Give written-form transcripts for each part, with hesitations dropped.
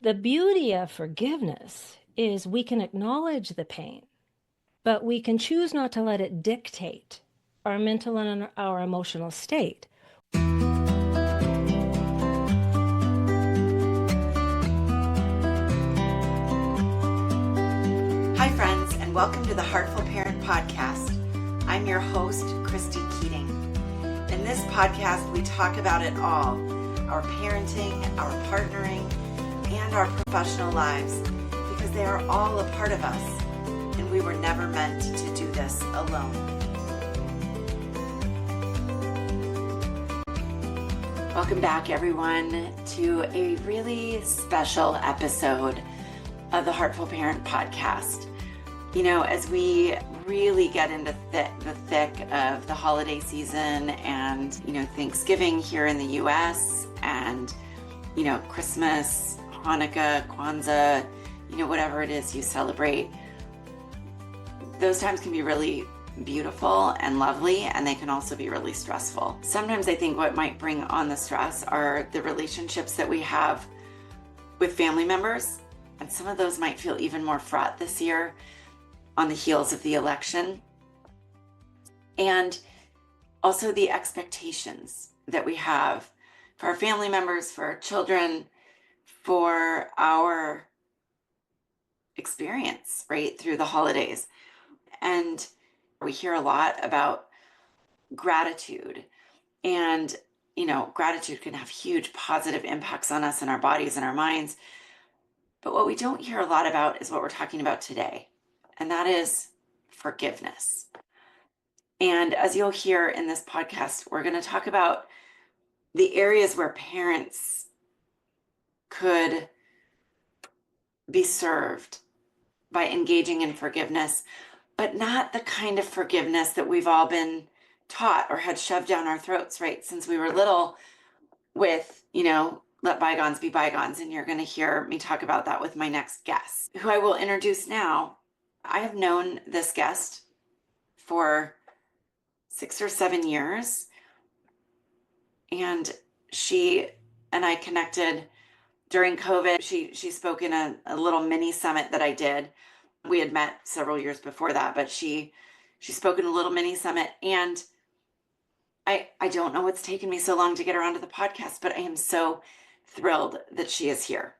The beauty of forgiveness is we can acknowledge the pain, but we can choose not to let it dictate our mental and our emotional state. Hi, friends, and welcome to the Heartful Parent Podcast. I'm your host, Christy Keating. In this podcast, we talk about it all, our parenting, our partnering, and our professional lives, because they are all a part of us, and we were never meant to do this alone. Welcome back, everyone, to a really special episode of the Heartful Parent Podcast. You know, as we really get into the thick of the holiday season and, Thanksgiving here in the US and, Christmas, Hanukkah, Kwanzaa, whatever it is you celebrate, those times can be really beautiful and lovely, and they can also be really stressful. Sometimes I think what might bring on the stress are the relationships that we have with family members, and some of those might feel even more fraught this year on the heels of the election. And also the expectations that we have for our family members, for our children, for our experience, right, through the holidays. And we hear a lot about gratitude, and, gratitude can have huge positive impacts on us and our bodies and our minds. But what we don't hear a lot about is what we're talking about today, and that is forgiveness. And as you'll hear in this podcast, we're going to talk about the areas where parents could be served by engaging in forgiveness, but not the kind of forgiveness that we've all been taught or had shoved down our throats, right, since we were little, with, let bygones be bygones. And you're going to hear me talk about that with my next guest, who I will introduce now. I have known this guest for 6 or 7 years, and she and I connected during COVID. She spoke in a little mini summit that I did. We had met several years before that, but she spoke in a little mini summit, and I don't know what's taken me so long to get her onto the podcast, but I am so thrilled that she is here.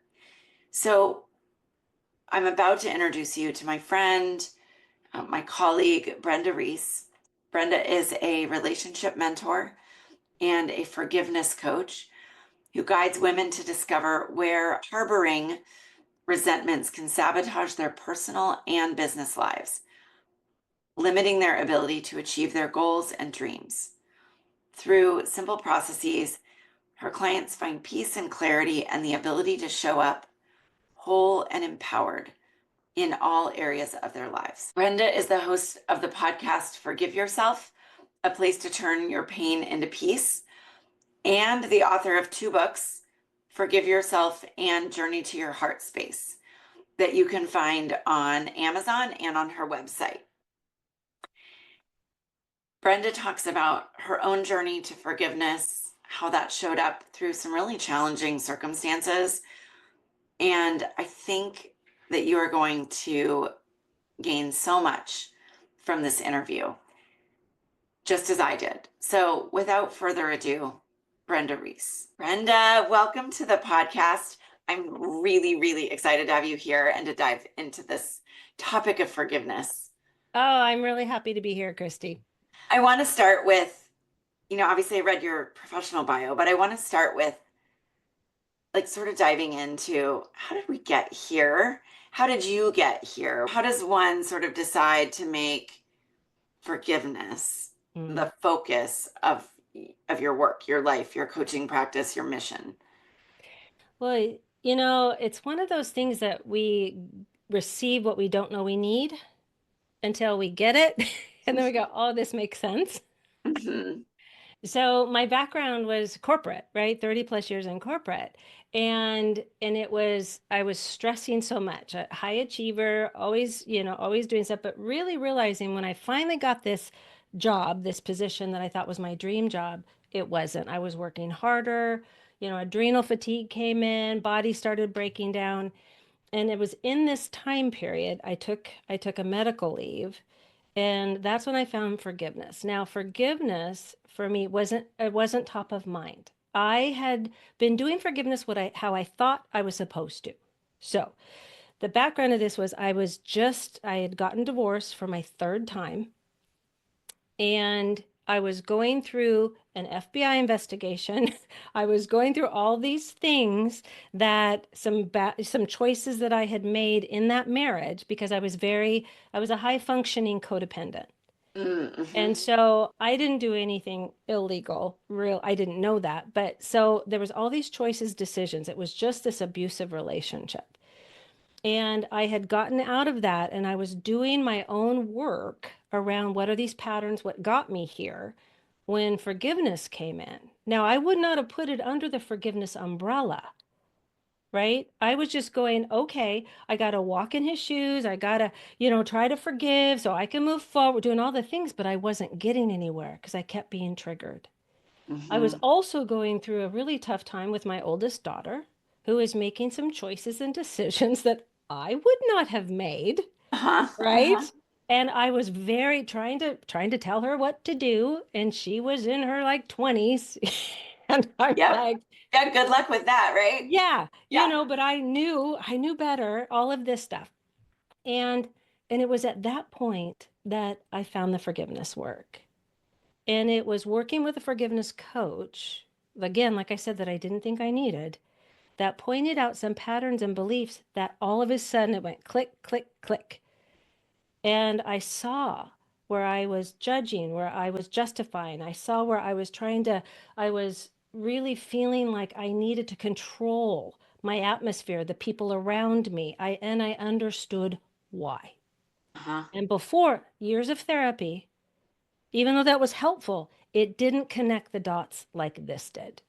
So I'm about to introduce you to my friend, my colleague, Brenda Reiss. Brenda is a relationship mentor and a forgiveness coach who guides women to discover where harboring resentments can sabotage their personal and business lives, limiting their ability to achieve their goals and dreams. Through simple processes, her clients find peace and clarity and the ability to show up whole and empowered in all areas of their lives. Brenda is the host of the podcast Forgive Yourself, a place to turn your pain into peace, and the author of 2 books, Forgive Yourself and Journey to Your Heart Space, that you can find on Amazon and on her website. Brenda talks about her own journey to forgiveness, how that showed up through some really challenging circumstances. And I think that you are going to gain so much from this interview, just as I did. So without further ado, Brenda Reiss. Brenda, welcome to the podcast. I'm really, really excited to have you here and to dive into this topic of forgiveness. Oh, I'm really happy to be here, Christy. I want to start with, obviously I read your professional bio, but I want to start with sort of diving into, how did we get here? How did you get here? How does one sort of decide to make forgiveness the focus of your work, your life, your coaching practice, your mission? Well, it's one of those things that we receive what we don't know we need until we get it. And then we go, oh, this makes sense. Mm-hmm. So my background was corporate, right? 30 plus years in corporate. And I was stressing so much, a high achiever, always doing stuff, but really realizing when I finally got this job, this position that I thought was my dream job, it wasn't. I was working harder, adrenal fatigue came in, body started breaking down. And it was in this time period I took a medical leave, and that's when I found forgiveness. Now, forgiveness for me wasn't top of mind. I had been doing forgiveness how I thought I was supposed to. So, the background of this was I had gotten divorced for my third time, and I was going through an FBI investigation. I was going through all these things that some choices that I had made in that marriage because I was a high functioning codependent. Mm-hmm. And so I didn't do anything illegal, I didn't know that. But so there was all these choices, decisions. It was just this abusive relationship. And I had gotten out of that and I was doing my own work around what are these patterns, what got me here when forgiveness came in. Now, I would not have put it under the forgiveness umbrella, right? I was just going, okay, I got to walk in his shoes. I got to, try to forgive so I can move forward, doing all the things, but I wasn't getting anywhere because I kept being triggered. I was Mm-hmm. also going through a really tough time with my oldest daughter, who is making some choices and decisions that I would not have made, Uh-huh. Uh-huh. right? And I was very trying to tell her what to do, and she was in her like 20s. And I'm Yep. like, Yeah, good luck with that, right? yeah, Yeah. but I knew better, all of this stuff. And and it was at that point that I found the forgiveness work. And it was working with a forgiveness coach, again, like I said, that I didn't think I needed, that pointed out some patterns and beliefs that all of a sudden it went click, click, click. And I saw where I was judging, where I was justifying. I saw where I was really feeling like I needed to control my atmosphere, the people around me. And I understood why. Uh-huh. And before years of therapy, even though that was helpful, it didn't connect the dots like this did.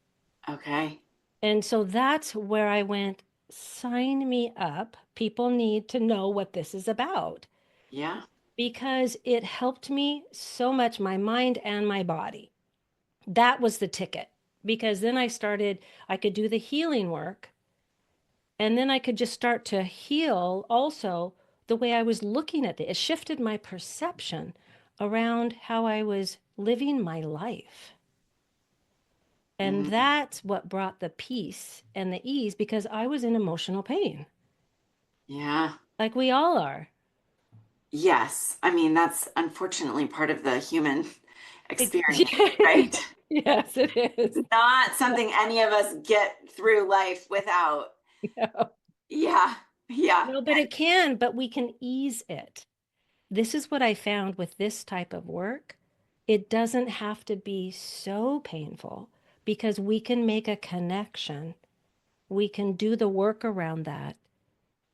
Okay. And so that's where I went, sign me up. People need to know what this is about Yeah. because it helped me so much, my mind and my body. That was the ticket. Because then I could do the healing work, and then I could just start to heal also the way I was looking at it. It shifted my perception around how I was living my life. And Mm-hmm. that's what brought the peace and the ease because I was in emotional pain, Yeah. like we all are. Yes. I mean, that's unfortunately part of the human experience, right? Yes, it is. Not something any of us get through life without. No, Yeah. Yeah. no, but it can, but we can ease it. This is what I found with this type of work. It doesn't have to be so painful because we can make a connection. We can do the work around that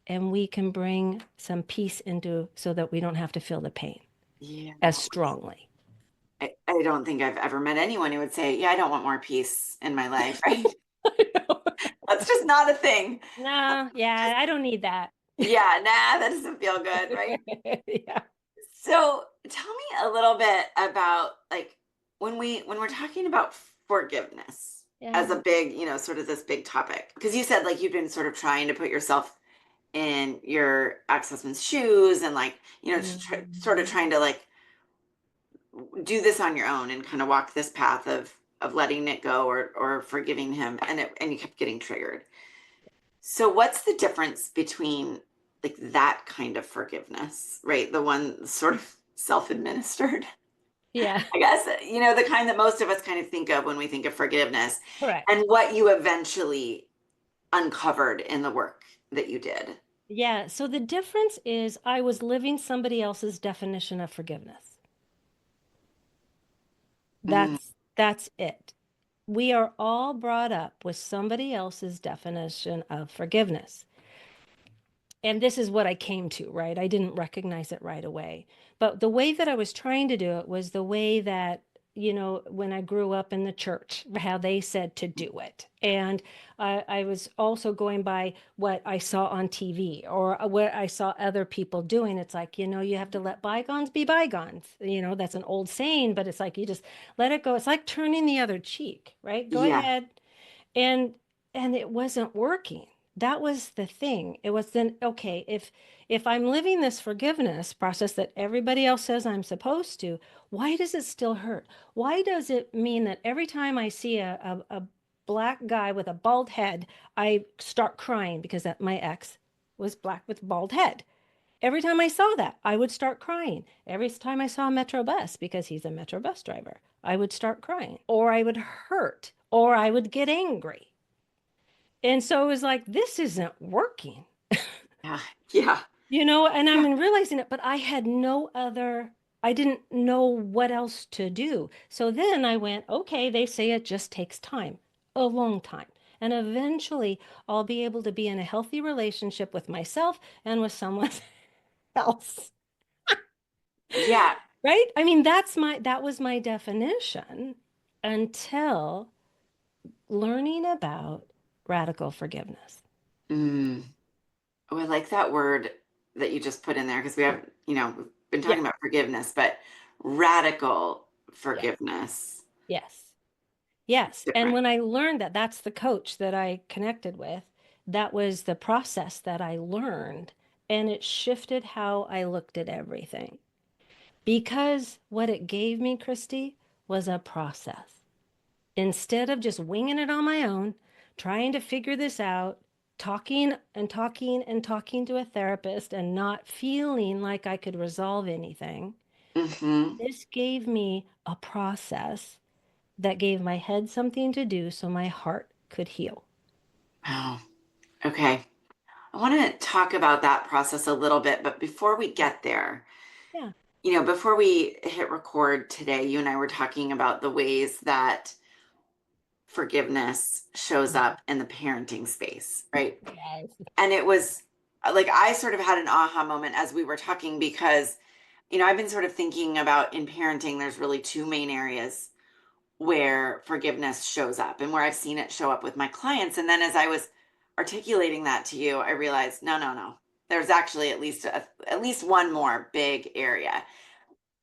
and we can bring some peace into so that we don't have to feel the pain Yeah. as strongly. I don't think I've ever met anyone who would say, yeah, I don't want more peace in my life, right? That's just not a thing. No, Just, yeah, I don't need that. yeah, nah, that doesn't feel good, right? Yeah. So tell me a little bit about like when we're talking about forgiveness Yeah. as a big, sort of this big topic. Because you said like you've been sort of trying to put yourself in your ex-husband's shoes and like, sort of Mhm. trying to like do this on your own and kind of walk this path of letting it go or forgiving him and you kept getting triggered. So what's the difference between like that kind of forgiveness, right? The one sort of self-administered, Yeah, I guess, the kind that most of us kind of think of when we think of forgiveness, correct. and what you eventually uncovered in the work that you did. Yeah, so the difference is I was living somebody else's definition of forgiveness. Mm, That's it. We are all brought up with somebody else's definition of forgiveness. And this is what I came to, right? I didn't recognize it right away. But the way that I was trying to do it was the way that, when I grew up in the church, how they said to do it. And I was also going by what I saw on TV or what I saw other people doing. It's like, you have to let bygones be bygones. That's an old saying, but it's like you just let it go. It's like turning the other cheek, right? Go yeah. ahead. and it wasn't working. That was the thing. It was then, okay, if I'm living this forgiveness process that everybody else says I'm supposed to, why does it still hurt? Why does it mean that every time I see a black guy with a bald head, I start crying because that my ex was black with bald head? Every time I saw that, I would start crying. Every time I saw a Metro bus, because he's a Metro bus driver, I would start crying, or I would hurt, or I would get angry. And so it was like, this isn't working, Yeah. Yeah. and Yeah. I'm realizing it, but I didn't know what else to do. So then I went, okay, they say it just takes time, a long time. And eventually I'll be able to be in a healthy relationship with myself and with someone else. Yeah. Right? I mean, that was my definition until learning about radical forgiveness. Mm. Oh, I like that word that you just put in there because we've been Yeah. talking about forgiveness, but radical Yes. forgiveness Yes. is Yes. And different. when I learned that, that's the coach that I connected with. That was the process that I learned. And it shifted how I looked at everything. Because what it gave me, Christy, was a process. Instead of just winging it on my own, trying to figure this out, talking and talking and talking to a therapist and not feeling like I could resolve anything, Hmm. this gave me a process that gave my head something to do so my heart could heal. Oh, okay. I want to talk about that process a little bit, but before we Yeah. get there, Yeah. before we hit record today, you and I were talking about the ways that forgiveness shows up in the parenting space, right? Yes. And it was like I sort of had an aha moment as we were talking because, I've been sort of thinking about in parenting, there's really two main areas where forgiveness shows up and where I've seen it show up with my clients. And then as I was articulating that to you, I realized, no, no, no. There's actually at least one more big area.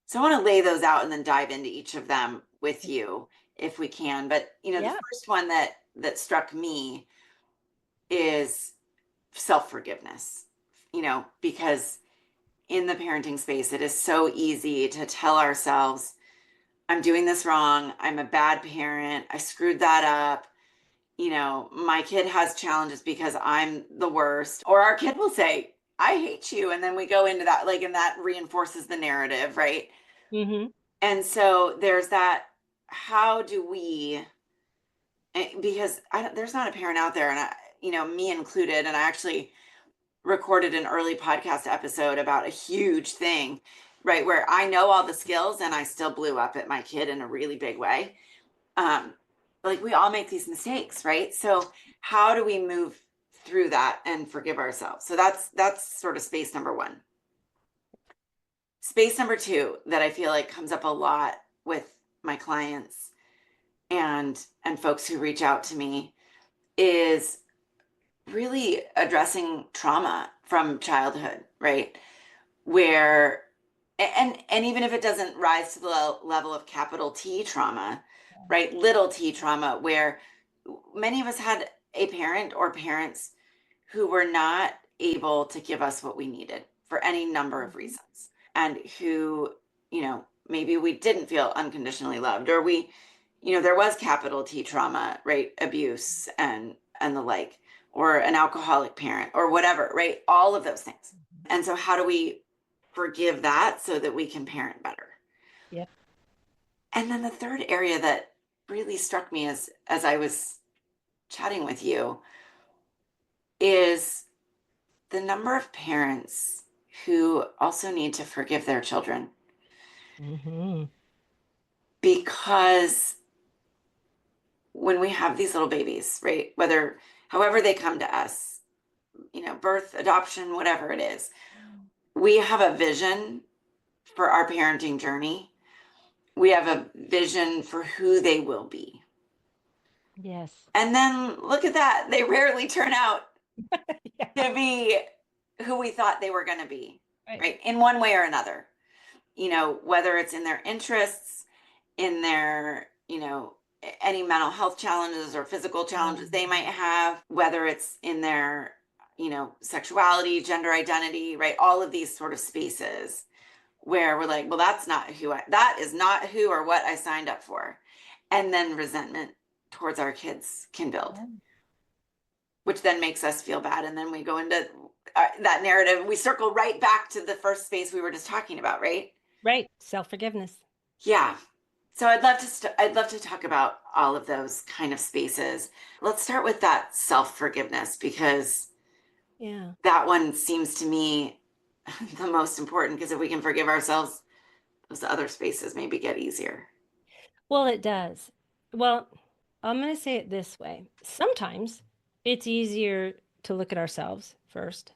So I want to lay those out and then dive into each of them with you if we can. But the Yeah. first one that struck me is self-forgiveness. Because in the parenting space, it is so easy to tell ourselves, I'm doing this wrong. I'm a bad parent. I screwed that up. My kid has challenges because I'm the worst. Or our kid will say, I hate you. And then we go into that, like, and that reinforces the narrative, right? Mm-hmm. And so there's that. How do we, because there's not a parent out there, and me included, and I actually recorded an early podcast episode about a huge thing, right? Where I know all the skills and I still blew up at my kid in a really big way. Um, like we all make these mistakes, right? So how do we move through that and forgive ourselves? So that's sort of space number one. Space number two that I feel like comes up a lot with my clients and folks who reach out to me is really addressing trauma from childhood, right? Where and even if it doesn't rise to the level of capital T trauma, right? Little t trauma, where many of us had a parent or parents who were not able to give us what we needed for any number of Mm-hmm. reasons, and who, maybe we didn't feel unconditionally loved, or there was capital T trauma, right? Abuse and the like, or an alcoholic parent or whatever, right? All of those things. And so how do we forgive that so that we can parent better? Yep. And then the third area that really struck me as I was chatting with you is the number of parents who also need to forgive their children Mm-hmm. because when we have these little babies, right, however they come to us, birth, adoption, whatever it is, we have a vision for our parenting journey. We have a vision for who they will be. Yes. And then look at that. They rarely turn out Yeah. to be who we thought they were going to be, Right. right? In one way or another, whether it's in their interests, in their, any mental health challenges or physical challenges they might have, whether it's in their, sexuality, gender identity, right? All of these sort of spaces where we're like, well, that is not who or what I signed up for. And then resentment towards our kids can build, which then makes us feel bad. And then we go into that narrative. We circle right back to the first space we were just talking about, right? Right. Self-forgiveness. Yeah. So I'd love to talk about all of those kind of spaces. Let's start with that self-forgiveness, because Yeah. that one seems to me the most important, because if we can forgive ourselves, those other spaces maybe get easier. Well, it does. Well, I'm going to say it this way. Sometimes it's easier to look at ourselves first,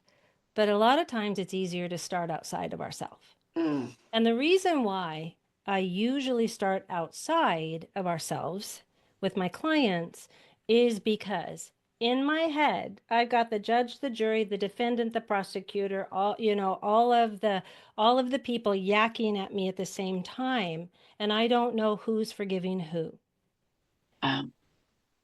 but a lot of times it's easier to start outside of ourselves. Mm, And the reason why I usually start outside of ourselves with my clients is because in my head, I've got the judge, the jury, the defendant, the prosecutor, all of the people yakking at me at the same time, and I don't know who's forgiving who. um,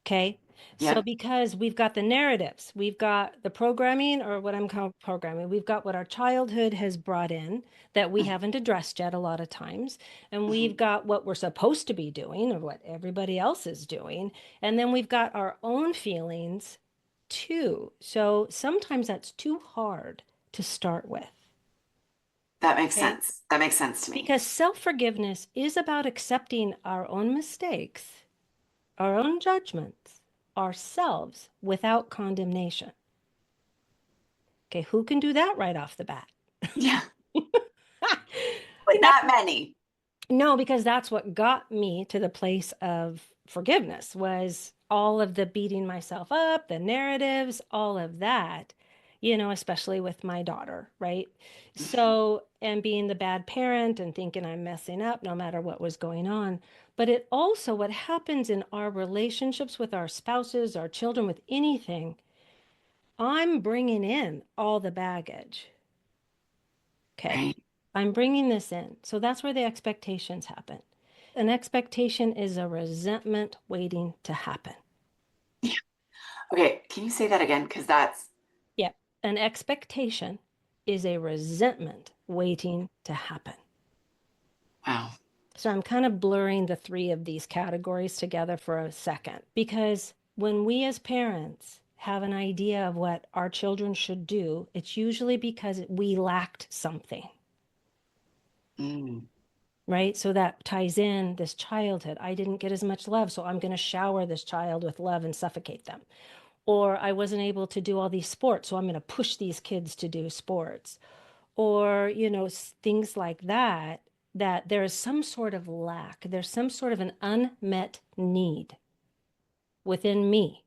Okay. So, yep. because we've got the narratives, we've got the programming, or what I'm calling programming, we've got what our childhood has brought in that we Mhm, haven't addressed yet a lot of times. And we've mhm, got what we're supposed to be doing or what everybody else is doing. And then we've got our own feelings too. So sometimes that's too hard to start with. that makes Okay. sense. That makes sense to me. Because self forgiveness is about accepting our own mistakes, our own judgments, ourselves without condemnation. Okay, who can do that right off the bat? Yeah, but That, not many. no, because that's what got me to the place of forgiveness was all of the beating myself up, the narratives, all of that, especially with my daughter, right? Mhm, So, and being the bad parent and thinking I'm messing up no matter what was going on. But it also, what happens in our relationships with our spouses, our children, with anything, I'm bringing in all the baggage. Okay. right. I'm bringing this in. So that's where the expectations happen. An expectation is a resentment waiting to happen. Yeah. Okay, can you say that again? Because that's Yep. An expectation is a resentment waiting to happen. wow. So I'm kind of blurring the three of these categories together for a second because when we as parents have an idea of what our children should do, it's usually because we lacked something. Mm, Right? So that ties in this childhood. I didn't get as much love, so I'm going to shower this child with love and suffocate them. Or I wasn't able to do all these sports, so I'm going to push these kids to do sports. Or, things like that, that there is some sort of lack, there's some sort of an unmet need within me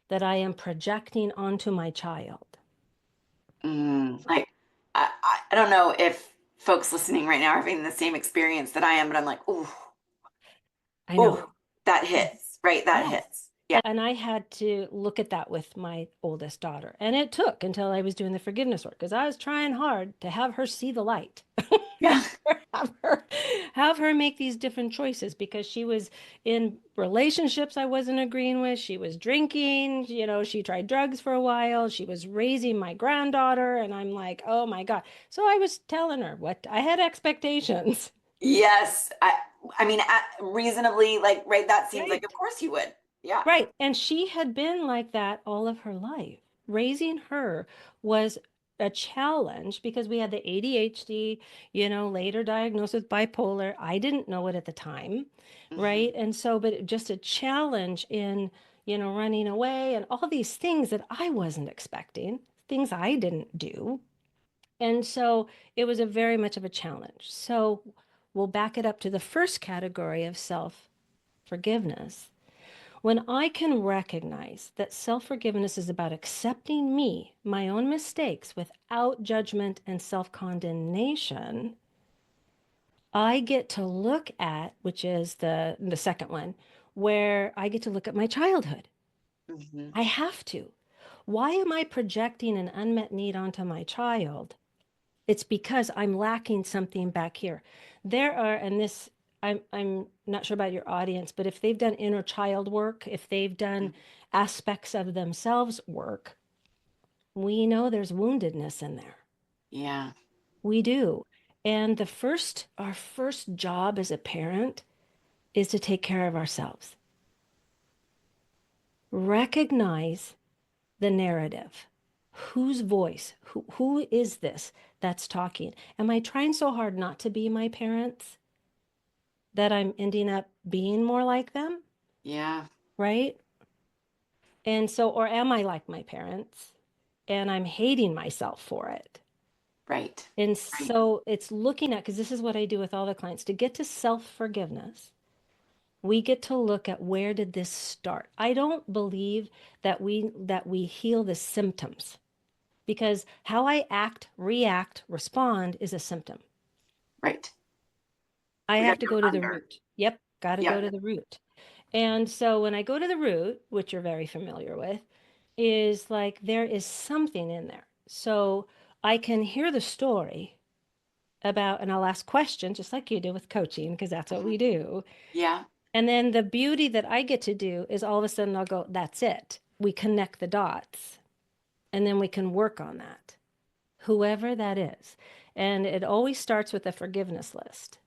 that I am projecting onto my child. like, I don't know if folks listening right now are having the same experience that I am, but I'm like, ooh, I know. ooh, that hits, right? That Yes. hits. Yeah. And I had to look at that with my oldest daughter. And it took until I was doing the forgiveness work because I was trying hard to have her see the light. Yeah. have her have her make these different choices because she was in relationships I wasn't agreeing with. She was drinking, she tried drugs for a while. She was raising my granddaughter and I'm like, "Oh my God." So I was telling her what I had expectations. Yes. I mean, reasonably, like, right, that seems like, Right. of course you would. Yeah. Right. And she had been like that all of her life. Raising her was a challenge because we had the ADHD, later diagnosed with bipolar. I didn't know it at the time. Hmm. Right. And so, but just a challenge in, running away and all these things that I wasn't expecting, things I didn't do. And so it was a very much of a challenge. So we'll back it up to the first category of self forgiveness. When I can recognize that self forgiveness is about accepting me, my own mistakes, without judgment and self condemnation, I get to look at, which is the second one, where I get to look at my childhood. Hmm. I have to. Why am I projecting an unmet need onto my child? It's because I'm lacking something back here. There are, and this I'm not sure about your audience, but if they've done inner child work, if they've done aspects of themselves work, we know there's woundedness in there. Yeah. We do. And our first job as a parent is to take care of ourselves. Recognize the narrative. Whose voice? Who is this that's talking? Am I trying so hard not to be my parents that I'm ending up being more like them? Yeah. Right? And so, or am I like my parents and I'm hating myself for it? Right. And Right. so it's looking at, because this is what I do with all the clients, to get to self-forgiveness, we get to look at where did this start. I don't believe that we heal the symptoms, because how I act, react, respond is a symptom. Right. I We got have to to go go to the under. root. Yep, got to go Yep. to the root. And so when I go to the root, which you're very familiar with, is like there is something in there. So I can hear the story about, and I'll ask questions just like you do with coaching, because that's what Mhm. we do. Yeah. And then the beauty that I get to do is all of a sudden I'll go, that's it. We connect the dots and then we can work on that, whoever that is. And it always starts with a forgiveness list.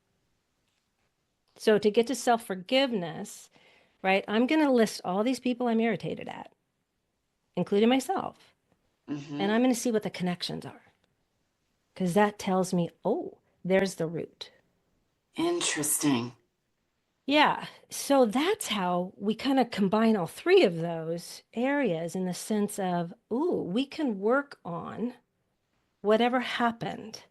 So to get to self forgiveness, right, I'm going to list all these people I'm irritated at, including myself. And Hmm. I'm going to see what the connections are, because that tells me, oh, there's the root. Interesting. Yeah. So that's how we kind of combine all three of those areas in the sense of, ooh, we can work on whatever happened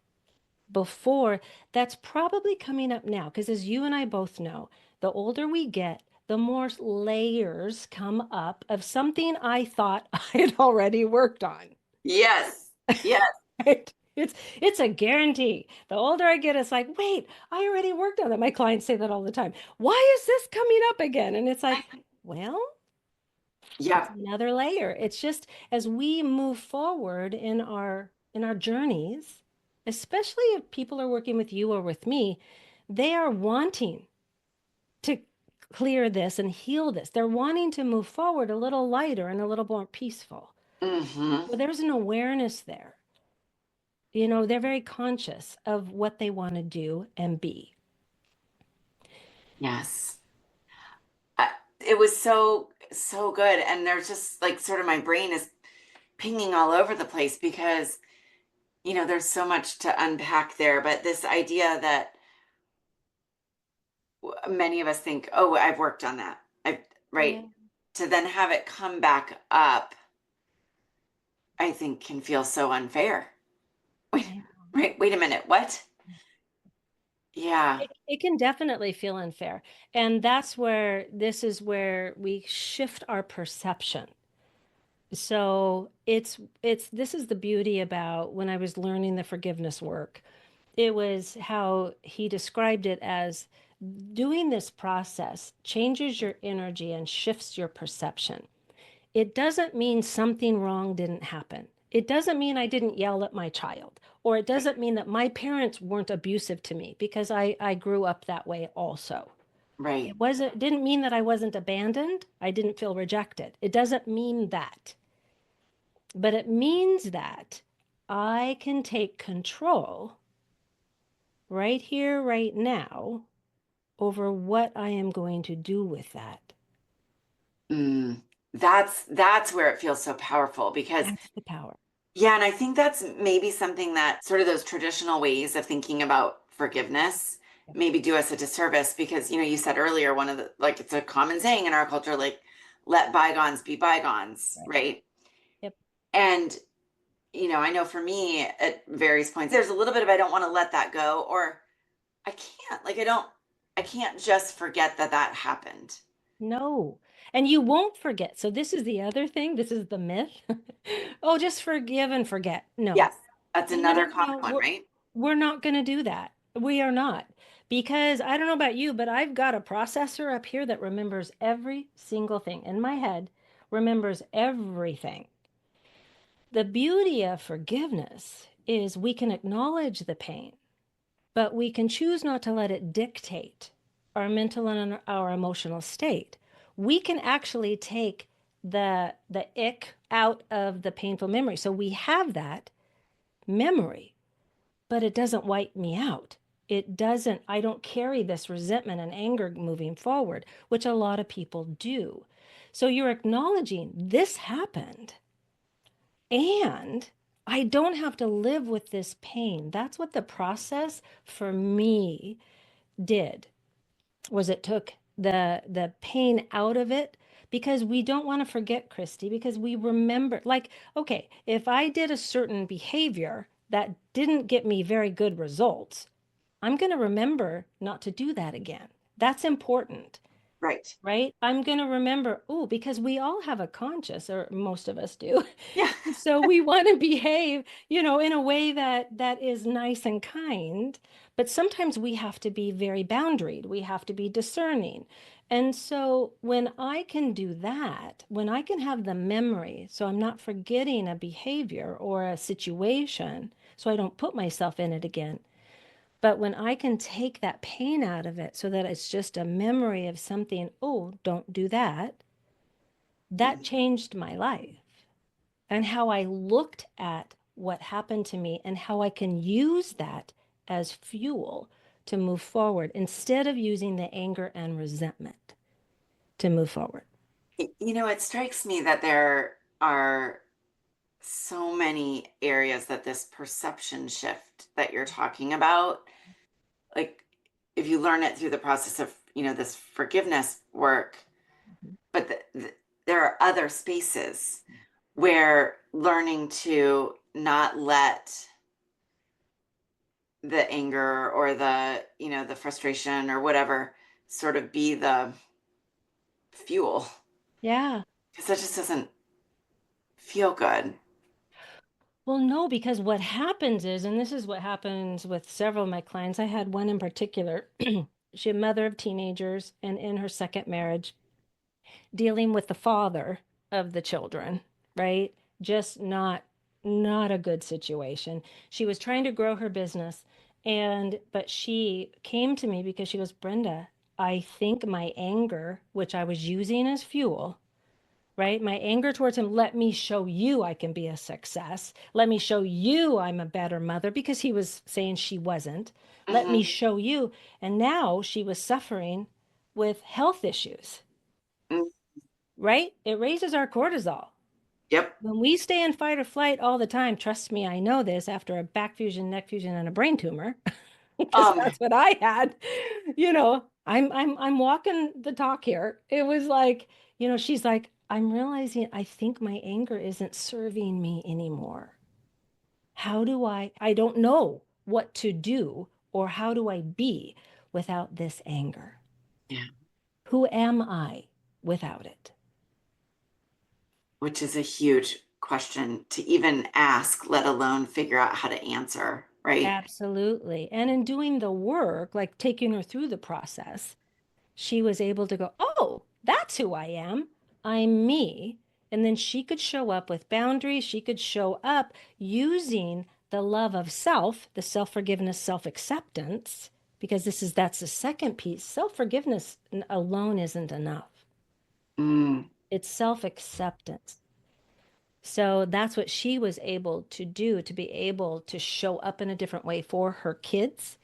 before that's probably coming up now. Because as you and I both know, the older we get, the more layers come up of something I thought I had already worked on. Yes. Yes. Right? It's a guarantee. The older I get, it's like, wait, I already worked on that. My clients say that all the time. Why is this coming up again? And it's like, well, it's Yep. another layer. It's just as we move forward in our journeys, especially if people are working with you or with me, they are wanting to clear this and heal this. They're wanting to move forward a little lighter and a little more peaceful. Hmm. Well, there's an awareness there. You know, they're very conscious of what they want to do and be. Yes. I, it was so good. And there's just like sort of my brain is pinging all over the place because, there's so much to unpack there. But this idea that many of us think, oh, I've worked on that. Yeah. Right. To then have it come back up, I think can feel so unfair. Wait, I right. Wait a minute. What? Yeah. It can definitely feel unfair. And that's where this is where we shift our perception. So it's this is the beauty about when I was learning the forgiveness work. It was how he described it as doing this process changes your energy and shifts your perception. It doesn't mean something wrong didn't happen. It doesn't mean I didn't yell at my child, or it Right. doesn't mean that my parents weren't abusive to me because I grew up that way also. Right. It didn't mean that I wasn't abandoned. I didn't feel rejected. It doesn't mean that. But it means that I can take control right here, right now, over what I am going to do with that. Mm. That's where it feels so powerful because That's the power. yeah, and I think that's maybe something that sort of those traditional ways of thinking about forgiveness Yep. maybe do us a disservice because you said earlier one of the like it's a common saying in our culture like let bygones be bygones, Right. right? Yep. And I know for me at various points there's a little bit of I don't want to let that go or I can't like I can't just forget that that happened. No. And you won't forget. So this is the other thing. This is the myth. Oh, just forgive and forget. No. Yes, that's No, no, no, another no, common no. one, right? We're not going to do that. We are not. Because I don't know about you, but I've got a processor up here that remembers every single thing in my head, remembers everything. The beauty of forgiveness is we can acknowledge the pain, but we can choose not to let it dictate. our mental and our emotional state. We can actually take the ick out of the painful memory. So we have that memory, but it doesn't wipe me out. It doesn't, I don't carry this resentment and anger moving forward, which a lot of people do. So you're acknowledging this happened and I don't have to live with this pain. That's what the process for me did, was it took the pain out of it, because we don't want to forget, Christy, because we remember, like, okay, if I did a certain behavior that didn't get me very good results, I'm going to remember not to do that again. That's important, Right. right? I'm going to remember, oh, because we all have a conscience, or most of us do. Yeah. So we want to behave, in a way that is nice and kind, but sometimes we have to be very boundaried. We have to be discerning. And so when I can do that, when I can have the memory, so I'm not forgetting a behavior or a situation, so I don't put myself in it again. But when I can take that pain out of it so that it's just a memory of something, oh, don't do that, that Mm. changed my life and how I looked at what happened to me and how I can use that as fuel to move forward instead of using the anger and resentment to move forward. It strikes me that there are so many areas that this perception shift that you're talking about, like if you learn it through the process of, this forgiveness work, but there are other spaces where learning to not let the anger or the frustration or whatever sort of be the fuel, Yeah. because that just doesn't feel good. Well, no, because what happens is, and this is what happens with several of my clients, I had one in particular, she a mother of teenagers and in her second marriage, dealing with the father of the children, right? Just not a good situation. She was trying to grow her business, and but she came to me because she goes, Brenda, I think my anger, which I was using as fuel, right? My anger towards him, let me show you I can be a success. Let me show you I'm a better mother, because he was saying she wasn't. Let me Hmm. show you. And now she was suffering with health issues, right? It raises our cortisol. Yep. When we stay in fight or flight all the time, trust me, I know this after a back fusion, neck fusion, and a brain tumor, because um that's what I had. I'm walking the talk here. It was like, she's like, I'm realizing I think my anger isn't serving me anymore. How do I don't know what to do, or how do I be without this anger? yeah, Who am I without it? which is a huge question to even ask, let alone figure out how to answer, right? Absolutely. And in doing the work, like taking her through the process, she was able to go, oh, that's who I am. I'm me. And then she could show up with boundaries. She could show up using the love of self, the self-forgiveness, self-acceptance, because that's the second piece. Self-forgiveness alone isn't enough. Mm, It's self-acceptance. So that's what she was able to do, to be able to show up in a different way for her kids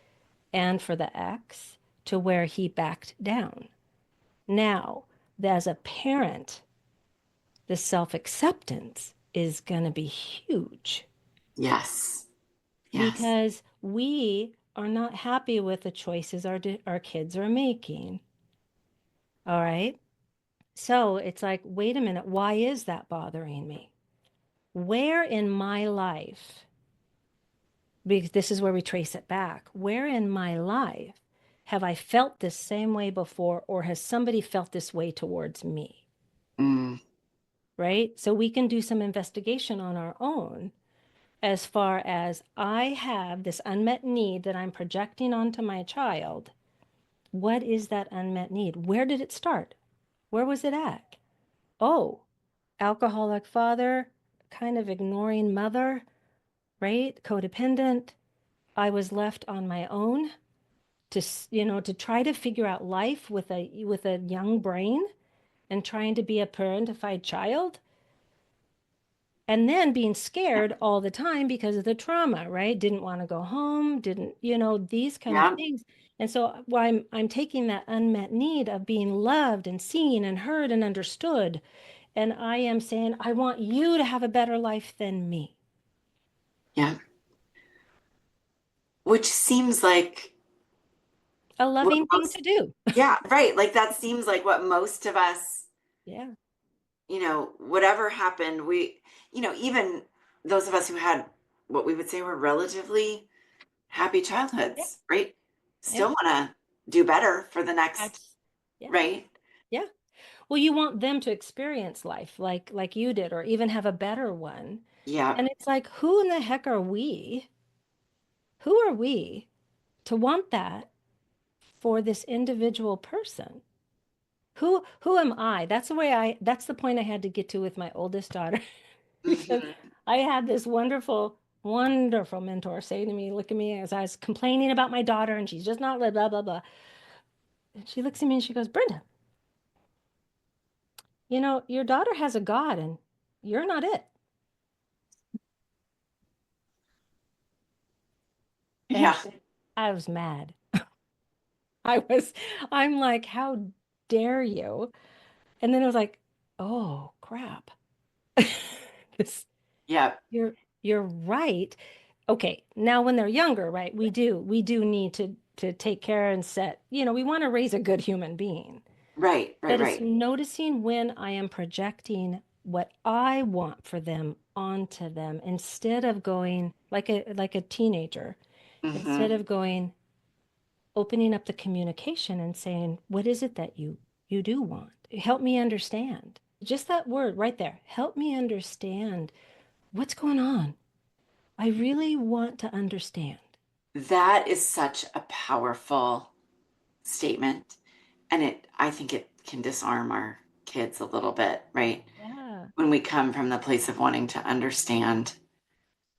and for the ex, to where he backed down. Now, as a parent, the self acceptance is going to be huge, yes. Yes. because we are not happy with the choices our kids are making. All right. So it's like, wait a minute, why is that bothering me? Where in my life, because this is where we trace it back, where in my life have I felt this same way before, or has somebody felt this way towards me? Mm, Right? So we can do some investigation on our own, as far as I have this unmet need that I'm projecting onto my child. What is that unmet need? Where did it start? Where was it at? Oh, alcoholic father, kind of ignoring mother, right? Codependent. I was left on my own. to try to figure out life with a young brain and trying to be a parentified child and then being scared all the time because of the trauma, right? Didn't want to go home, didn't, these kind of Yeah. things. And so well, I'm taking that unmet need of being loved and seen and heard and understood. And I am saying, I want you to have a better life than me. Yeah. Which seems like A what loving thing most, to do. yeah, right. Like that seems like what most of us, Yeah. whatever happened, even those of us who had what we would say were relatively happy Yeah. childhoods, right? Yeah. Still want to do better for the next, That's yeah. right? Yeah. Well, you want them to experience life like you did, or even have a better one. Yeah. And it's like, who in the heck are we? Who are we to want that for this individual person? Who am I? That's the point I had to get to with my oldest daughter because Hmm. I had this wonderful, wonderful mentor say to me, look at me as I was complaining about my daughter and she's just not blah, blah, blah, blah. And she looks at me and she goes, Brenda, your daughter has a God and you're not it. And Yeah. I was mad. I was, I'm like, how dare you? And then I was like, oh crap. This, Yeah. you're right. Okay, now when they're younger, right, we do need to take care and we want to raise a good human being. Right. Right. But it's Right. noticing when I am projecting what I want for them onto them instead of going like a teenager, instead Hmm. of going opening up the communication and saying, what is it that you do want? Help me understand. Just that word right there. Help me understand what's going on. I really want to understand. That is such a powerful statement. And I think it can disarm our kids a little bit, right? Yeah. When we come from the place of wanting to understand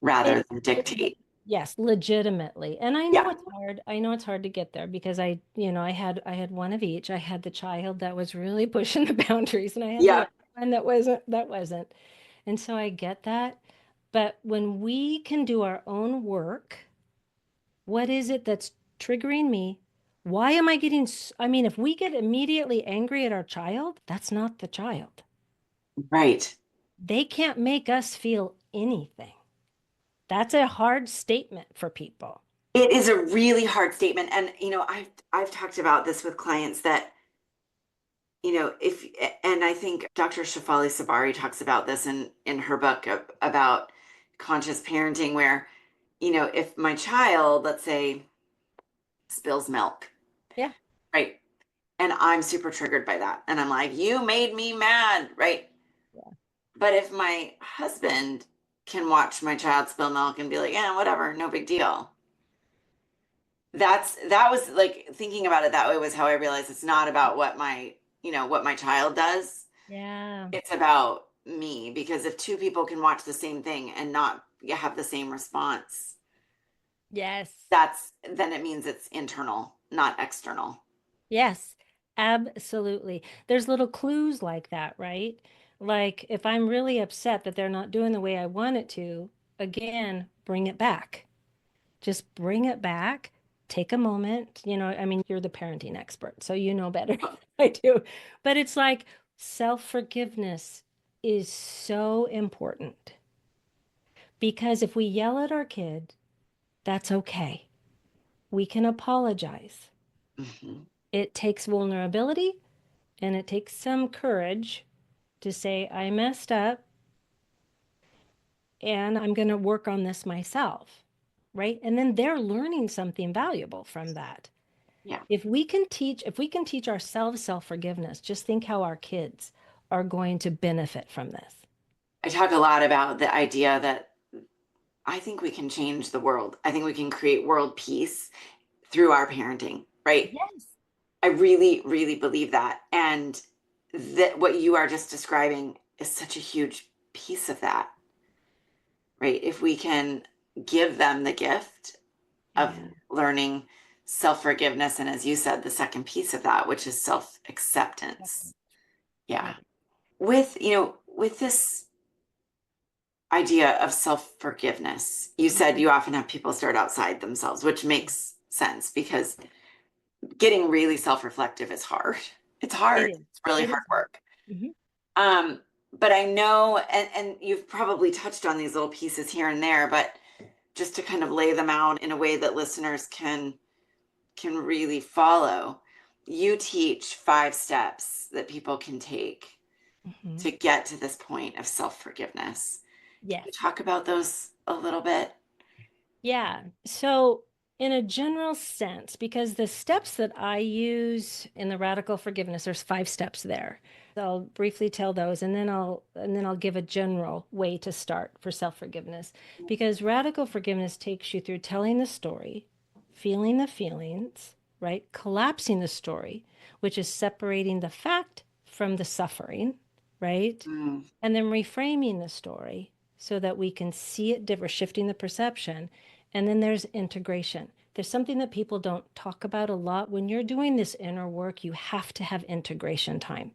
rather And than dictate. yes, legitimately. And I know Yeah. it's hard. I know it's hard to get there because I had one of each. I had the child that was really pushing the boundaries and I had the Yeah. other one that wasn't. And so I get that. But when we can do our own work, what is it that's triggering me? Why am I getting, I mean, if we get immediately angry at our child, that's not the child. Right. They can't make us feel anything. That's a hard statement for people. It is a really hard statement. And, I've talked about this with clients that, if, and I think Dr. Shafali Sabari talks about this in her book about conscious parenting, where, if my child, let's say, spills milk, Yeah. right? And I'm super triggered by that. And I'm like, you made me mad, right? Yeah. But if my husband can watch my child spill milk and be like, yeah, whatever, no big deal. That was like thinking about it that way was how I realized it's not about what my child does. Yeah. It's about me, because if two people can watch the same thing and not have the same response, Yes. then it means it's internal, not external. Yes. Absolutely. There's little clues like that, right? Like if I'm really upset that they're not doing the way I want it to, again, bring it back. Just bring it back. Take a moment. I mean, you're the parenting expert, so you know better than I do. But it's like self-forgiveness is so important because if we yell at our kid, that's okay. We can apologize. Mhm. It takes vulnerability and it takes some courage to say, I messed up and I'm going to work on this myself. Right. And then they're learning something valuable from that. Yeah. If we can teach ourselves self-forgiveness, just think how our kids are going to benefit from this. I talk a lot about the idea that I think we can change the world. I think we can create world peace through our parenting, right? Yes. I really, really believe that. And that what you are just describing is such a huge piece of that, right? If we can give them the gift of Yeah. learning self-forgiveness. And as you said, the second piece of that, which is self-acceptance. Yeah. Right. With this idea of self-forgiveness, you said Mhm. you often have people start outside themselves, which makes sense because getting really self-reflective is hard. It's It hard. is. It's really It hard is. work. Mhm. Um, but I know, and you've probably touched on these little pieces here and there, but just to kind of lay them out in a way that listeners can really follow. You teach 5 steps that people can take Mhm. to get to this point of self-forgiveness. Can you Yes. talk about those a little bit? Yeah. So, in a general sense, because the steps that I use in the radical forgiveness, there's 5 steps there. I'll briefly tell those and then I'll give a general way to start for self-forgiveness. Because radical forgiveness takes you through telling the story, feeling the feelings, right? Collapsing the story, which is separating the fact from the suffering, right? Mm, And then reframing the story so that we can see it different, shifting the perception. And then there's integration. There's something that people don't talk about a lot. When you're doing this inner work, you have to have integration time.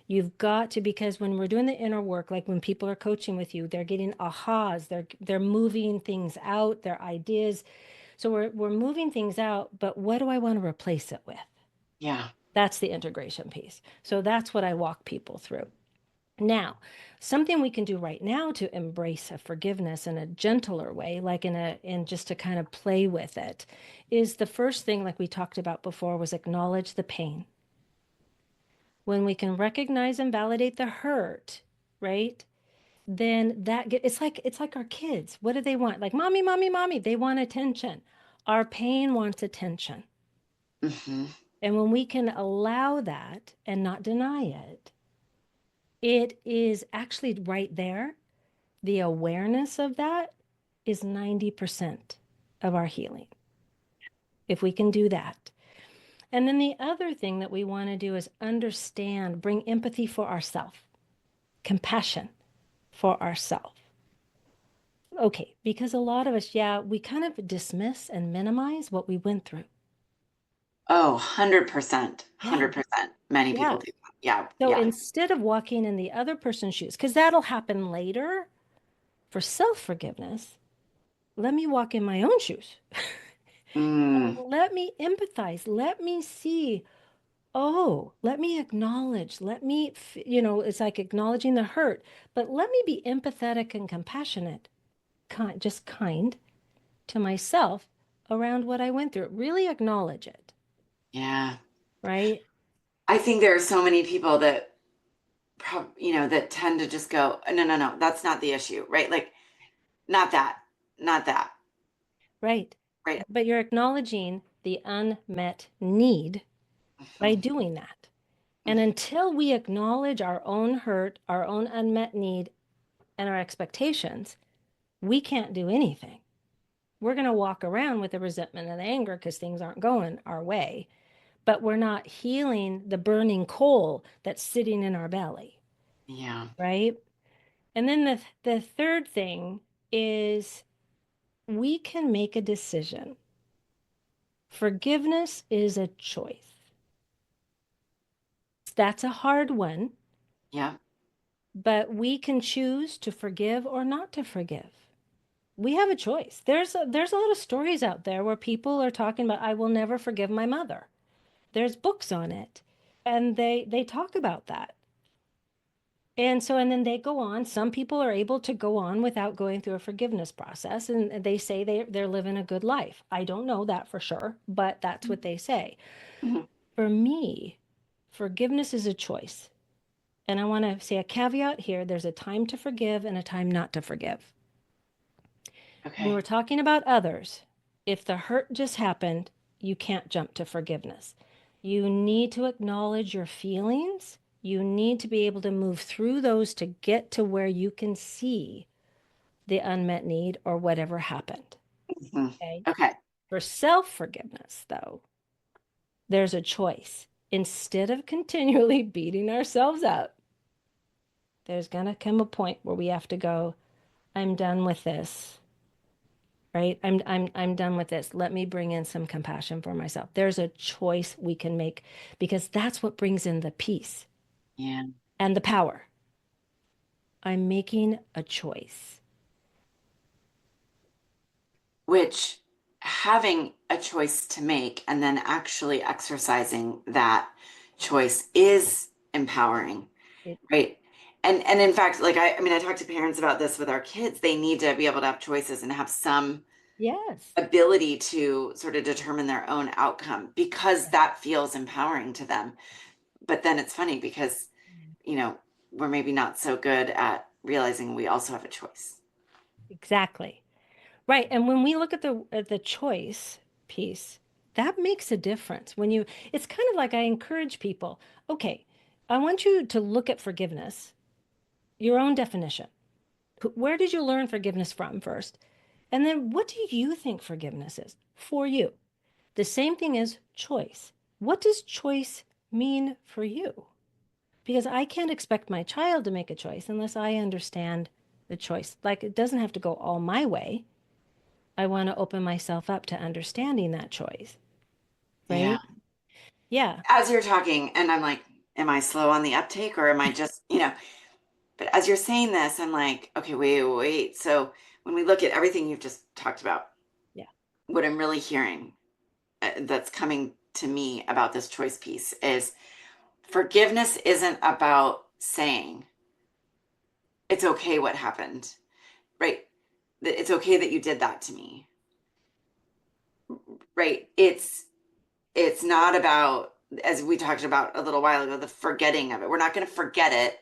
You've got to, because when we're doing the inner work, like when people are coaching with you, they're getting ahas, they're moving things out, their ideas. So we're moving things out, but what do I want to replace it with? yeah. That's the integration piece. So that's what I walk people through. Now, something we can do right now to embrace a forgiveness in a gentler way, like in just to kind of play with it, is the first thing, like we talked about before, was acknowledge the pain. When we can recognize and validate the hurt, right? Then it's like our kids. What do they want? Like mommy, mommy, mommy. They want attention. Our pain wants attention. Hmm. And when we can allow that and not deny it, it is actually right there. The awareness of that is 90% of our healing, if we can do that. And then the other thing that we want to do is understand, bring empathy for ourselves, compassion for ourselves. Okay, because a lot of us, yeah, we kind of dismiss and minimize what we went through. Oh, 100%. Yeah, 100%. Many people yeah. do that. Yeah, So yeah. instead of walking in the other person's shoes, because that'll happen later for self forgiveness, let me walk in my own shoes. Mm, Let me empathize. Let me see. Oh, let me acknowledge. It's like acknowledging the hurt, but let me be empathetic and compassionate, just kind to myself around what I went through. Really acknowledge it, yeah. right? I think there are so many people that that tend to just go, no, no, no, that's not the issue, right? Like, not that, not that, Right. right? But you're acknowledging the unmet need by Mhm, doing that. And mhm. until we acknowledge our own hurt, our own unmet need, and our expectations, we can't do anything. We're going to walk around with the resentment and the anger because things aren't going our way, but we're not healing the burning coal that's sitting in our belly, Yeah, right? And then the third thing is we can make a decision. Forgiveness is a choice. That's a hard one, yeah. but we can choose to forgive or not to forgive. We have a choice. There's a lot of stories out there where people are talking about I will never forgive my mother. There's books on it, and they talk about that. And then they go on. Some people are able to go on without going through a forgiveness process, and they say they're living a good life. I don't know that for sure, but that's what they say. Mhm. For me, forgiveness is a choice. And I want to say a caveat here, there's a time to forgive and a time not to forgive. When we're Okay. talking about others, if the hurt just happened, you can't jump to forgiveness. You need to acknowledge your feelings. You need to be able to move through those to get to where you can see the unmet need or whatever happened. Mhm. Okay. Okay. For self forgiveness, though, there's a choice. Instead of continually beating ourselves up, there's going to come a point where we have to go, I'm done with this. right? I'm done with this. Let me bring in some compassion for myself. There's a choice we can make because that's what brings in the peace Yeah. and the power. I'm making a choice. Which having a choice to make and then actually exercising that choice is empowering, It, right? And in fact, like I mean, I talk to parents about this with our kids. They need to be able to have choices and have some yes. ability to sort of determine their own outcome because that feels empowering to them. But then it's funny because, you know, we're maybe not so good at realizing we also have a choice. Exactly. Right. And when we look at the choice piece, that makes a difference. When you, it's kind of like I encourage people, okay, I want you to look at forgiveness, your own definition. Where did you learn forgiveness from first? And then what do you think forgiveness is for you? The same thing as choice. What does choice mean for you? Because I can't expect my child to make a choice unless I understand the choice. Like it doesn't have to go all my way. I want to open myself up to understanding that choice, Yeah. right? Yeah. As you're talking, and I'm like, am I slow on the uptake or am I just, but as you're saying this, I'm like, okay, wait. So when we look at everything you've just talked about, Yeah. what I'm really hearing that's coming to me about this choice piece is forgiveness isn't about saying it's okay what happened, right? It's okay that you did that to me, right? It's not about, as we talked about a little while ago, the forgetting of it. We're not going to forget it.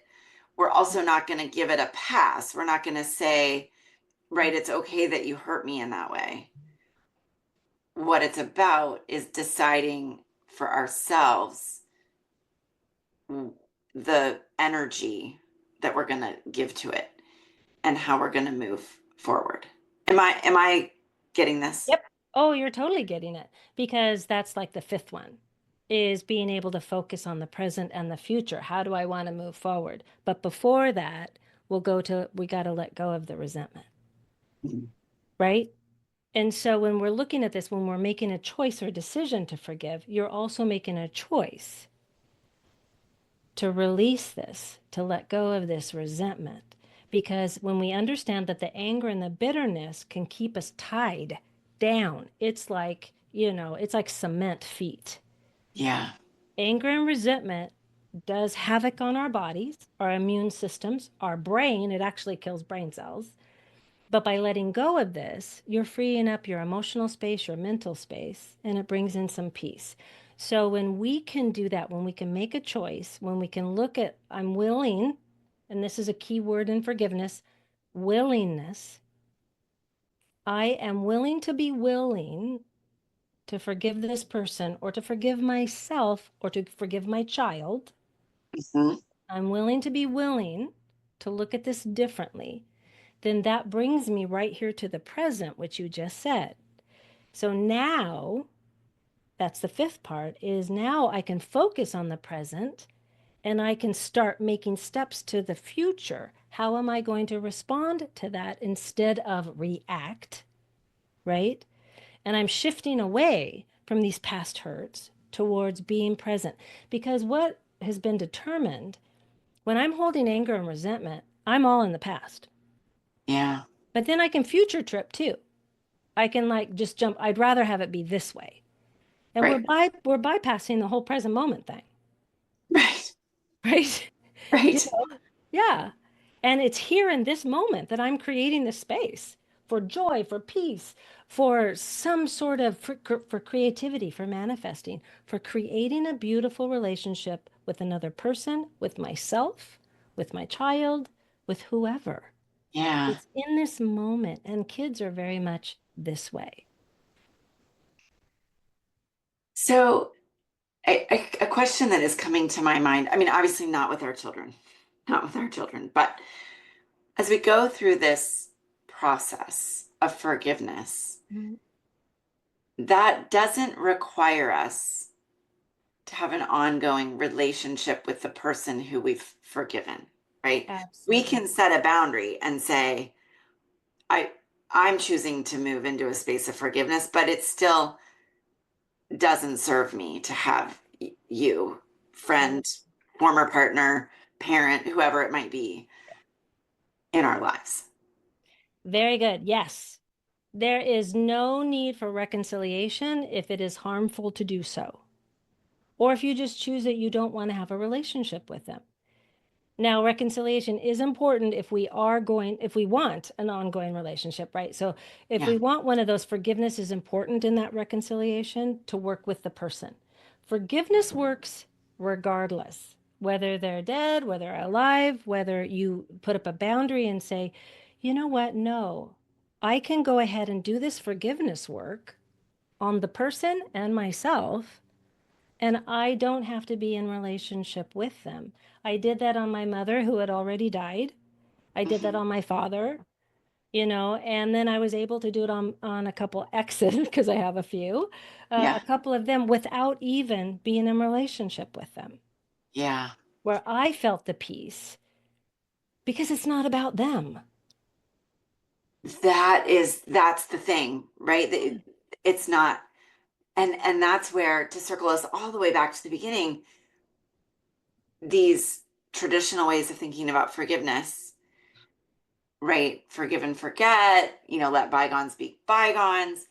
We're also not going to give it a pass. We're not going to say, right, it's okay that you hurt me in that way. What it's about is deciding for ourselves the energy that we're going to give to it and how we're going to move forward. Am I getting this? Yep. Oh, you're totally getting it because that's like the fifth one is being able to focus on the present and the future. How do I want to move forward? But before that, we got to let go of the resentment, Mhm. right? And so when we're looking at this, when we're making a choice or decision to forgive, you're also making a choice to release this, to let go of this resentment. Because when we understand that the anger and the bitterness can keep us tied down, it's like, it's like cement feet. Yeah. Anger and resentment does havoc on our bodies, our immune systems, our brain. It actually kills brain cells. But by letting go of this, you're freeing up your emotional space, your mental space, and it brings in some peace. So when we can do that, when we can make a choice, when we can look at, I'm willing, and this is a key word in forgiveness, willingness. I am willing to be willing to forgive this person or to forgive myself or to forgive my child. Mhm. I'm willing to be willing to look at this differently. Then that brings me right here to the present, which you just said. So now, that's the fifth part, is now I can focus on the present and I can start making steps to the future. How am I going to respond to that instead of react, right? And I'm shifting away from these past hurts towards being present. Because what has been determined when I'm holding anger and resentment, I'm all in the past. Yeah. But then I can future trip too. I can like just jump. I'd rather have it be this way. And Right. we're bypassing the whole present moment thing, Right. right? You Right. know? Yeah. And it's here in this moment that I'm creating the space for joy, for peace, for some sort of for creativity, for manifesting, for creating a beautiful relationship with another person, with myself, with my child, with whoever. Yeah. It's in this moment, and kids are very much this way. So a question that is coming to my mind, I mean, obviously not with our children, not with our children, but as we go through this process of forgiveness, Mhm. that doesn't require us to have an ongoing relationship with the person who we've forgiven, right? We Absolutely. can set a boundary and say, I I'm choosing to move into a space of forgiveness, but it still doesn't serve me to have you, Right. friend, former partner, parent, whoever it might be, in our lives. Very good. Yes. There is no need for reconciliation if it is harmful to do so, or if you just choose that you don't want to have a relationship with them. Now, reconciliation is important if we want an ongoing relationship, right? So, if Yeah. we want one of those, forgiveness is important in that reconciliation to work with the person. Forgiveness works regardless, whether they're dead, whether they're alive, whether you put up a boundary and say, you know what? No, I can go ahead and do this forgiveness work on the person and myself, and I don't have to be in relationship with them. I did that on my mother who had already died. I did that Hmm. on my father, and then I was able to do it on a couple exes because I have a few, a Yeah. couple of them without even being in relationship with them, Yeah. where I felt the peace because it's not about them. That's the thing, right? It's not, and that's where, to circle us all the way back to the beginning, these traditional ways of thinking about forgiveness, right? Forgive and forget, let bygones be bygones,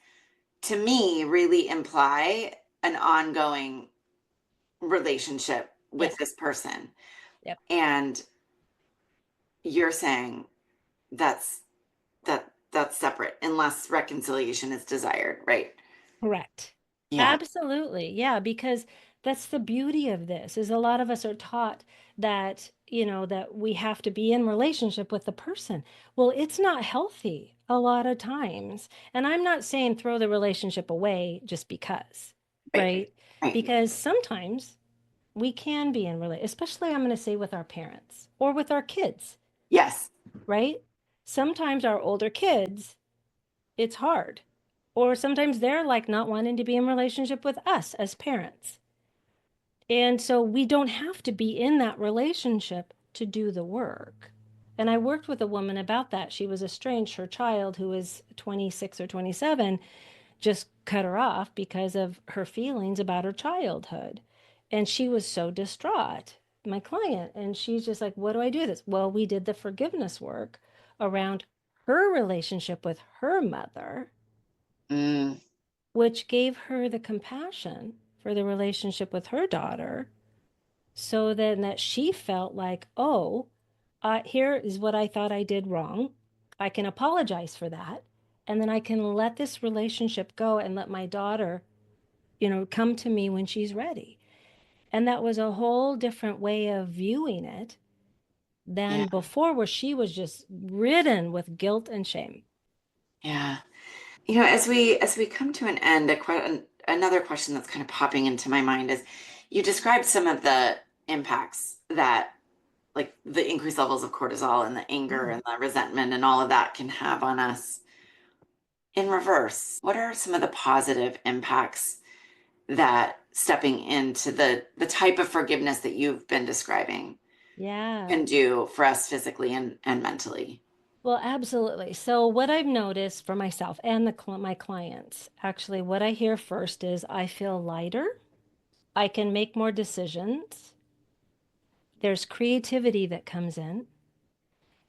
to me really imply an ongoing relationship with Yes. this person. Yep. And you're saying that's that's separate unless reconciliation is desired, right? Correct. Yeah. Absolutely. Yeah, because that's the beauty of this is a lot of us are taught that, that we have to be in relationship with the person. Well, it's not healthy a lot of times. And I'm not saying throw the relationship away just because, Right. right? Right. Because sometimes we can be in especially I'm going to say with our parents or with our kids, Yes. right? Sometimes our older kids it's hard. Or sometimes they're like not wanting to be in relationship with us as parents. And so we don't have to be in that relationship to do the work. And I worked with a woman about that. She was estranged. Her child, who was 26 or 27, just cut her off because of her feelings about her childhood. And she was so distraught, my client. And she's just like, what do I do this? Well, we did the forgiveness work around her relationship with her mother, Mm, which gave her the compassion for the relationship with her daughter. So then that she felt like, oh, here is what I thought I did wrong. I can apologize for that. And then I can let this relationship go and let my daughter, come to me when she's ready. And that was a whole different way of viewing it yeah. than before, where she was just ridden with guilt and shame. Yeah. As we come to an end, another question that's kind of popping into my mind is, you described some of the impacts that, like the increased levels of cortisol and the anger Mhm. and the resentment and all of that can have on us. In reverse, what are some of the positive impacts that stepping into the type of forgiveness that you've been describing Yeah. can do for us physically and mentally? Well, absolutely. So, what I've noticed for myself and my clients, actually, what I hear first is I feel lighter. I can make more decisions. There's creativity that comes in,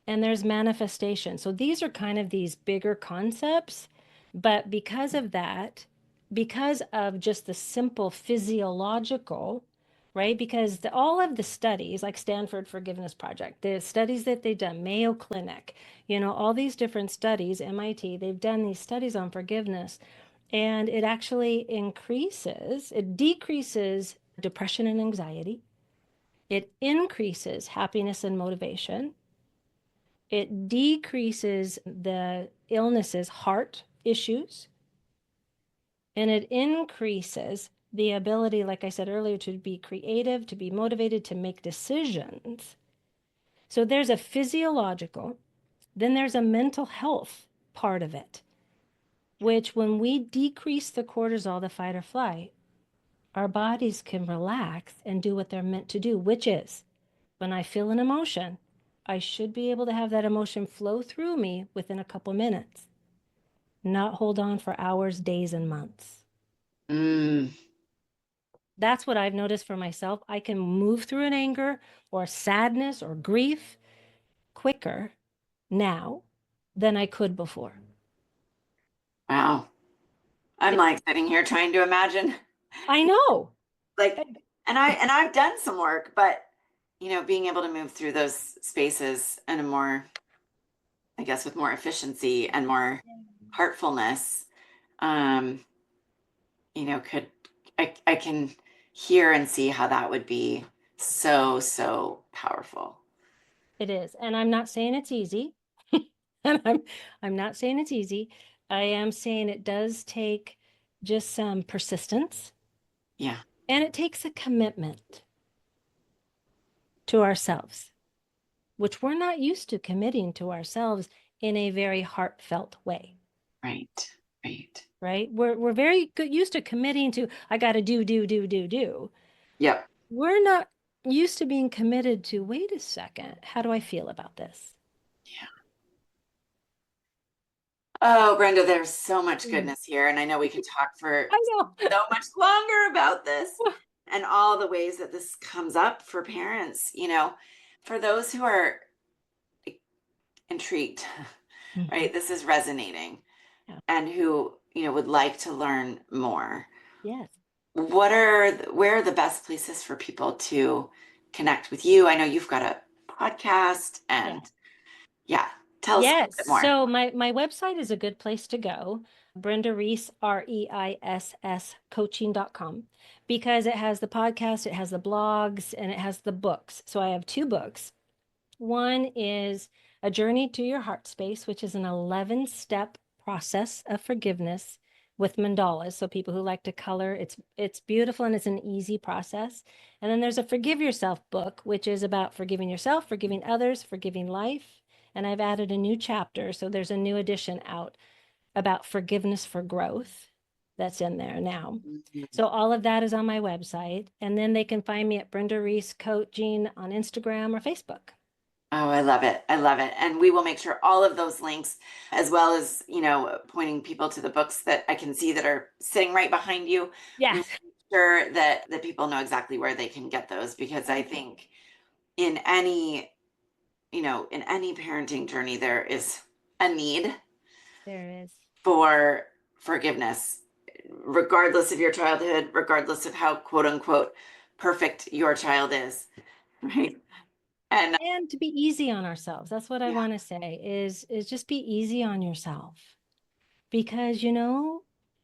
and there's manifestation. So, these are kind of these bigger concepts. But because of that, because of just the simple physiological, right? Because all of the studies, like Stanford Forgiveness Project, the studies that they've done, Mayo Clinic, all these different studies, MIT, they've done these studies on forgiveness, and it decreases depression and anxiety, it increases happiness and motivation, it decreases the illnesses, heart issues, and it increases the ability, like I said earlier, to be creative, to be motivated, to make decisions. So there's a physiological, then there's a mental health part of it, which when we decrease the cortisol, the fight or flight, our bodies can relax and do what they're meant to do, which is when I feel an emotion, I should be able to have that emotion flow through me within a couple minutes. not hold on for hours, days, and months. Mm, That's what I've noticed for myself. I can move through an anger or sadness or grief quicker now than I could before. wow. I'm It, like sitting here trying to imagine I know. like, I- and I've done some work, but being able to move through those spaces in a more, I guess, with more efficiency and more heartfulness, um, could I can hear and see how that would be so, so powerful. It is. And I'm not saying it's easy. And I'm not saying it's easy. I am saying it does take just some persistence, Yeah, and it takes a commitment to ourselves, which we're not used to committing to ourselves in a very heartfelt way. right, right. Right? We're very good used to committing to I got to do. Yep. We're not used to being committed to wait a second, how do I feel about this? Yeah. Oh, Brenda, there's so much Mm. goodness here, and I know we could talk for I know. so much longer about this and all the ways that this comes up for parents, for those who are intrigued, Mhm. right? This is resonating Yeah. and who, would like to learn more. Yes. Where are the best places for people to connect with you? I know you've got a podcast Yeah. and yeah, tell us a little Yes. bit more. So my website is a good place to go. Brenda Reiss, Reiss coaching.com, because it has the podcast, it has the blogs, and it has the books. So I have two books. One is A Journey to Your Heart Space, which is an 11-step process of forgiveness with mandalas. So people who like to color, it's beautiful and it's an easy process. And then there's a Forgive Yourself book, which is about forgiving yourself, forgiving others, forgiving life. And I've added a new chapter. So there's a new edition out about forgiveness for growth that's in there now. Mhm. So all of that is on my website. And then they can find me at Brenda Reiss Coaching on Instagram or Facebook. Oh, I love it. I love it. And we will make sure all of those links, as well as, pointing people to the books that I can see that are sitting right behind you. We will Yes. make sure that people know exactly where they can get those because I think in any, in any parenting journey, there is a need There is. for forgiveness, regardless of your childhood, regardless of how quote unquote perfect your child is. Right. And And to be easy on ourselves. That's what I yeah, want to say is just be easy on yourself. Because no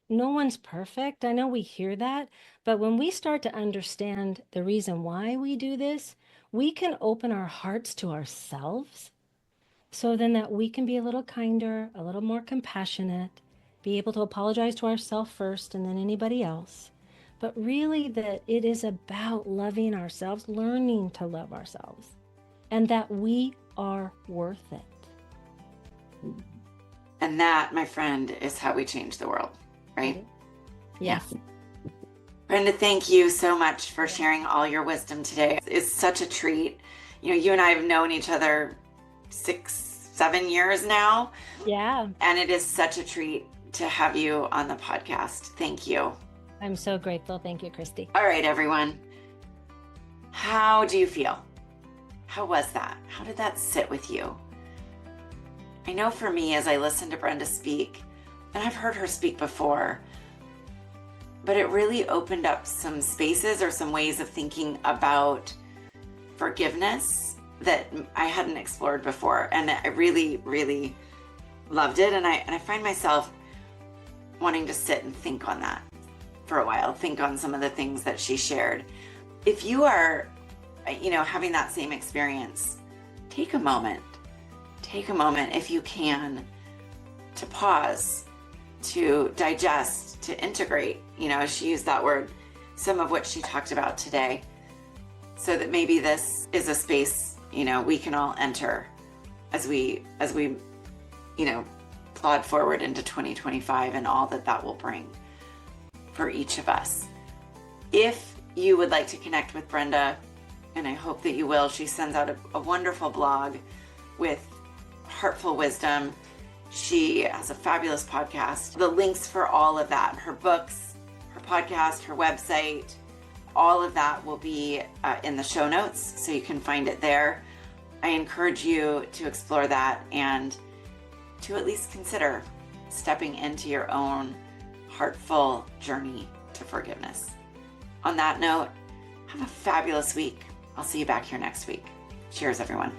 one's perfect. I know we hear that, but when we start to understand the reason why we do this, we can open our hearts to ourselves so then that we can be a little kinder, a little more compassionate, be able to apologize to ourselves first and then anybody else. But really, that it is about loving ourselves, learning to love ourselves, and that we are worth it. and that, my friend, is how we change the world, right? Yes. Yeah. Brenda, thank you so much for sharing all your wisdom today. It's such a treat. You and I have known each other 6, 7 years now, Yeah. and it is such a treat to have you on the podcast. Thank you. I'm so grateful. Thank you, Christy. All right, everyone. How do you feel? How was that? How did that sit with you? I know for me, as I listened to Brenda speak, and I've heard her speak before, but it really opened up some spaces or some ways of thinking about forgiveness that I hadn't explored before. And I really, really loved it. And I find myself wanting to sit and think on that for a while, think on some of the things that she shared. If you are, having that same experience, take a moment if you can to pause, to digest, to integrate, she used that word, some of what she talked about today, so that maybe this is a space, we can all enter as we, plod forward into 2025 and all that will bring for each of us. If you would like to connect with Brenda, and I hope that you will, she sends out a wonderful blog with heartful wisdom She has a fabulous podcast. The links for all of that, her books, her podcast, her website, all of that will be in the show notes, so you can find it there. I encourage you to explore that and to at least consider stepping into your own heartful journey to forgiveness. On that note, have a fabulous week. I'll see you back here next week. Cheers, everyone.